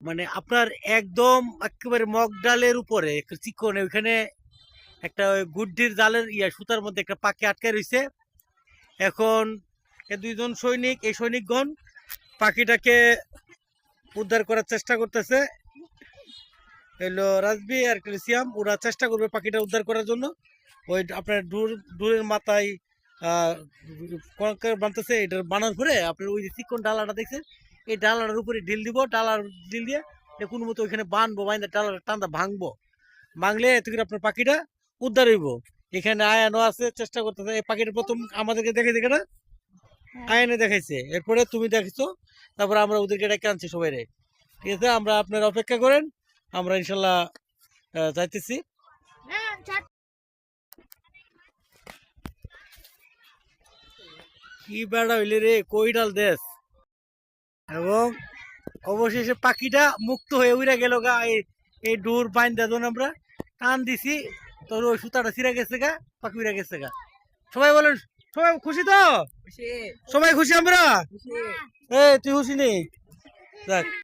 মানে আপনার একদম একেবারে মগ ডালের উপরে চিকন ওইখানে একটা ওই গুড্ডির জালের সুতার মধ্যে একটা পাখি আটকে রয়েছে। এখন দুইজন সৈনিক, এই সৈনিকগণ পাখিটাকে উদ্ধার করার চেষ্টা করতেছে। এলো রাজবি আর ক্যালসিয়াম, ওরা চেষ্টা করবে পাখিটা উদ্ধার করার জন্য। ওই আপনার ডুরের মাথায় বানতেছে। এটা বানার পরে আপনার ওই যে চিকন ডালাটা দেখছেন, এই ডালাটার উপরে ঢিল দিব। ডালার ঢিল দিয়ে কোনো মতো ওইখানে বানবো, বাইন্দা ডালাটা টান্দা ভাঙবো। ভাঙলে এতক্ষণ আপনার পাখিটা উদ্ধার হইব। এখানে আয়ানো আছে, চেষ্টা করতেছে। এই পাখিটা প্রথম আমাদেরকে দেখাইছে কেনা, আয়ানে দেখাইছে, এরপরে তুমি দেখেছো, তারপরে আমরা ওদেরকে ডেকে আনছি সবাই রে। ঠিক আছে, আমরা আপনারা অপেক্ষা করেন, আমরা ইনশাল্লাহ যাইতেছি। কি বেড়া হইলে রে, কই ডাল দেশ। এবং অবশেষে পাখিটা মুক্ত হয়ে উড়ে গেল গা। এই ডোর বাইন দেন আমরা টান দিছি, তোর ওই সুতাটা ছিঁড়ে গেছে গা, পাখি উড়ে গেছে গা। সবাই বলেন, সবাই খুশি তো? সবাই খুশি আমরা? এই তুই খুশি নেই? দেখ